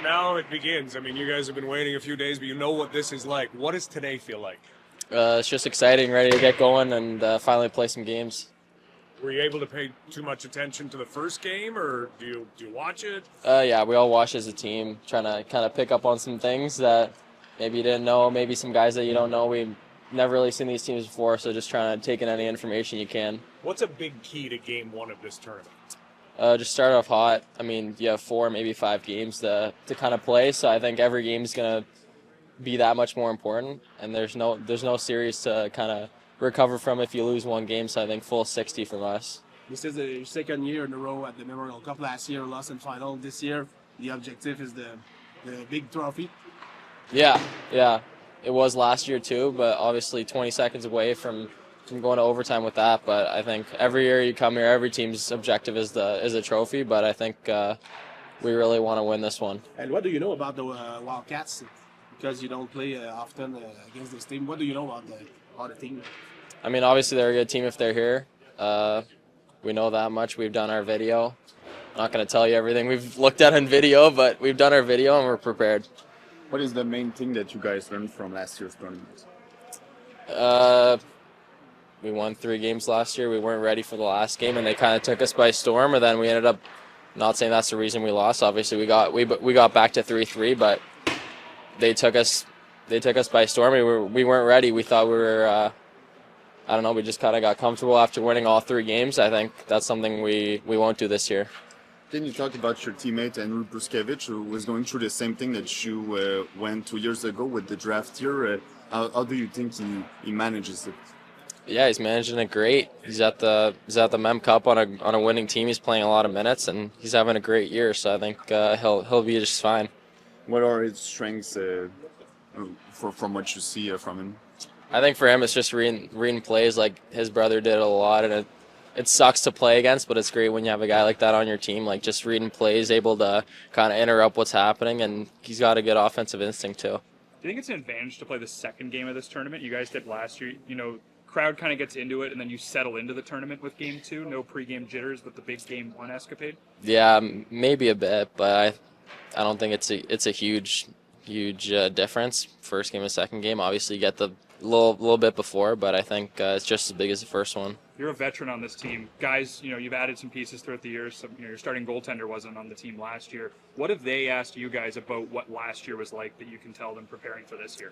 now it begins. I mean, you guys have been waiting a few days, but you know what this is like. What does today feel like? It's just exciting, ready to get going and finally play some games. Were you able to pay too much attention to the first game, or do you watch it? Yeah, we all watch as a team, trying to kind of pick up on some things that maybe you didn't know, maybe some guys that you don't know. We've never really seen these teams before, so just trying to take in any information you can. What's a big key to game one of this tournament? Just start off hot. I mean, you have 4, maybe 5 games to kind of play, so I think every game is going to be that much more important, and there's no series to kind of recover from if you lose one game, so I think full 60 from us. This is the second year in a row at the Memorial Cup. Last year, lost in final. This year, the objective is the big trophy. Yeah. It was last year too, but obviously 20 seconds away from going to overtime with that. But I think every year you come here, every team's objective is a trophy, but I think we really want to win this one. And what do you know about the Wildcats? Because you don't play often against this team. What do you know about the team? I mean, obviously they're a good team if they're here. We know that much. We've done our video. I'm not going to tell you everything we've looked at in video, but we've done our video and we're prepared. What is the main thing that you guys learned from last year's tournament? We won 3 games last year. We weren't ready for the last game, and they kind of took us by storm. And then we ended up, not saying that's the reason we lost. Obviously, we got back to 3-3, but they took us by storm. We weren't ready. We thought we were. I don't know. We just kind of got comfortable after winning all 3 games. I think that's something we won't do this year. Then you talked about your teammate Rimouski, who was going through the same thing that you went 2 years ago with the draft year. How do you think he manages it? Yeah, he's managing it great. He's at the Mem Cup on a winning team. He's playing a lot of minutes, and he's having a great year. So I think he'll be just fine. What are his strengths from what you see from him? I think for him, it's just reading plays like his brother did a lot, and it sucks to play against, but it's great when you have a guy like that on your team, like just reading plays, able to kind of interrupt what's happening, and he's got a good offensive instinct too. Do you think it's an advantage to play the second game of this tournament? You guys did last year. You know, crowd kind of gets into it, and then you settle into the tournament with game 2. No pregame jitters with the big game 1 escapade. Yeah, maybe a bit, but I don't think it's a huge difference. First game and second game, obviously you get the little bit before, but I think it's just as big as the first one. You're a veteran on this team, guys. You know, you've added some pieces throughout the years. Some, your starting goaltender wasn't on the team last year. What have they asked you guys about what last year was like that you can tell them preparing for this year?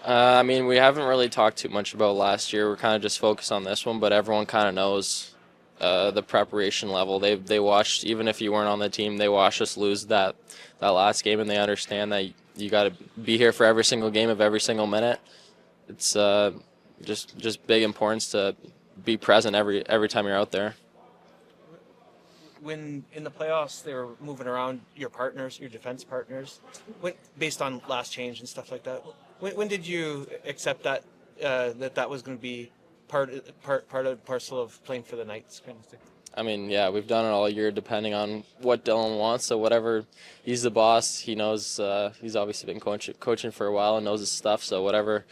I mean, we haven't really talked too much about last year. We're kind of just focused on this one, but everyone kind of knows the preparation level. They watched, even if you weren't on the team, they watched us lose that last game, and they understand that you got to be here for every single game of every single minute. It's just big importance to be present every time you're out there. When in the playoffs they were moving around your partners, your defense partners, based on last change and stuff like that. When did you accept that that was going to be part and parcel of playing for the Knights kind of thing? I mean, yeah, we've done it all year depending on what Dylan wants. So whatever, he's the boss. He knows. He's obviously been coaching for a while and knows his stuff. So whatever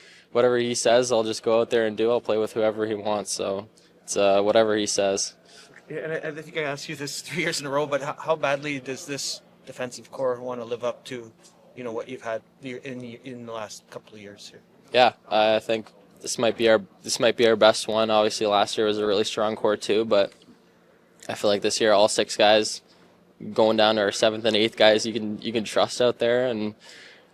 he says, I'll just go out there and do. I'll play with whoever he wants. So it's whatever he says. Yeah, and I think I asked you this 3 years in a row, but how badly does this defensive core want to live up to, you know, what you've had in the last couple of years here? Yeah, I think this might be our best one. Obviously, last year was a really strong core too, but I feel like this year all 6 guys going down to our 7th and 8th guys you can trust out there, and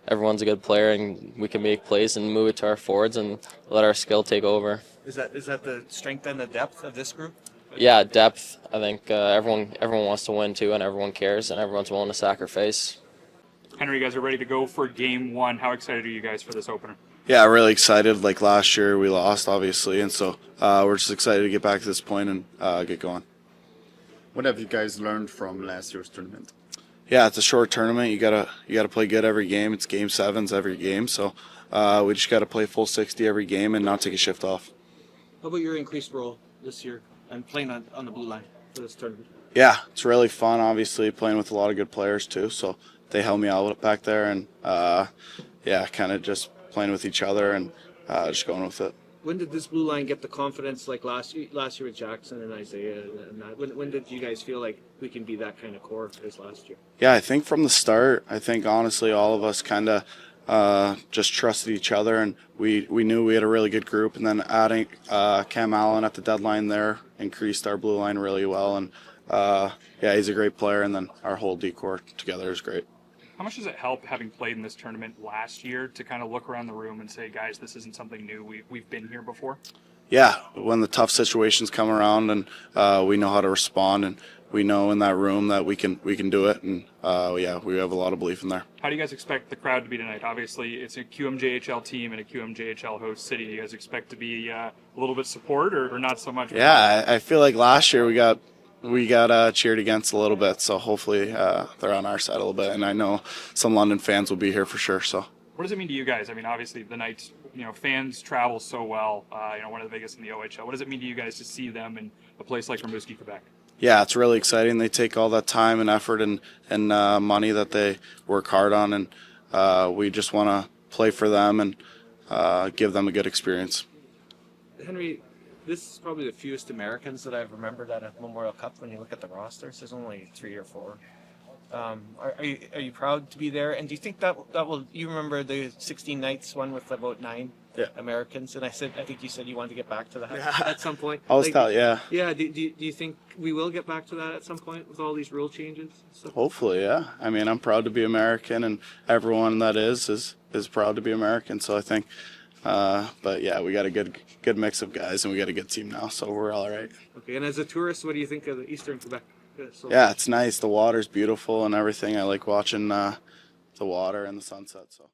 everyone's a good player, and we can make plays and move it to our forwards and let our skill take over. Is that the strength and the depth of this group? Yeah, depth. I think everyone wants to win too, and everyone cares, and everyone's willing to sacrifice. Henry, you guys are ready to go for game 1. How excited are you guys for this opener? Yeah, really excited. Like last year, we lost, obviously, and so we're just excited to get back to this point and get going. What have you guys learned from last year's tournament? Yeah, it's a short tournament. You gotta play good every game. It's game 7s every game, so we just gotta play full 60 every game and not take a shift off. How about your increased role this year and playing on the blue line for this tournament? Yeah, it's really fun. Obviously, playing with a lot of good players too, so they help me out back there, and yeah, kind of just playing with each other and just going with it. When did this blue line get the confidence like last year with Jackson and Isaiah and that? When did you guys feel like we can be that kind of core as last year? Yeah, I think from the start, I think honestly all of us kind of just trusted each other, and we knew we had a really good group, and then adding Cam Allen at the deadline there increased our blue line really well, and yeah, he's a great player, and then our whole decor together is great. How much does it help having played in this tournament last year to kind of look around the room and say, guys, this isn't something new. We've been here before? Yeah, when the tough situations come around, and we know how to respond, and we know in that room that we can do it, and yeah, we have a lot of belief in there. How do you guys expect the crowd to be tonight? Obviously, it's a QMJHL team and a QMJHL host city. Do you guys expect to be a little bit support or not so much? Yeah, I feel like last year we got cheered against a little bit, so hopefully they're on our side a little bit, and I know some London fans will be here for sure. So what does it mean to you guys? I mean, obviously the Knights, fans travel so well, one of the biggest in the OHL. What does it mean to you guys to see them in a place like Rimouski, Quebec? yeah, it's really exciting. They take all that time and effort and money that they work hard on, and we just want to play for them and give them a good experience. Henry, this is probably the fewest Americans that I've remembered at a Memorial Cup when you look at the rosters. There's only 3 or 4. Are you proud to be there? And do you think that will? You remember the 16 Knights one with about 9 Americans, and I think you said you wanted to get back to that at some point. I was taught, yeah. Yeah. Do you think we will get back to that at some point with all these rule changes? Hopefully, yeah. I mean, I'm proud to be American, and everyone that is proud to be American. So I think, but yeah, we got a good mix of guys, and we got a good team now, so we're all right. Okay. And as a tourist, what do you think of the Eastern Quebec? Yeah, it's nice. The water's beautiful and everything. I like watching the water and the sunset. So.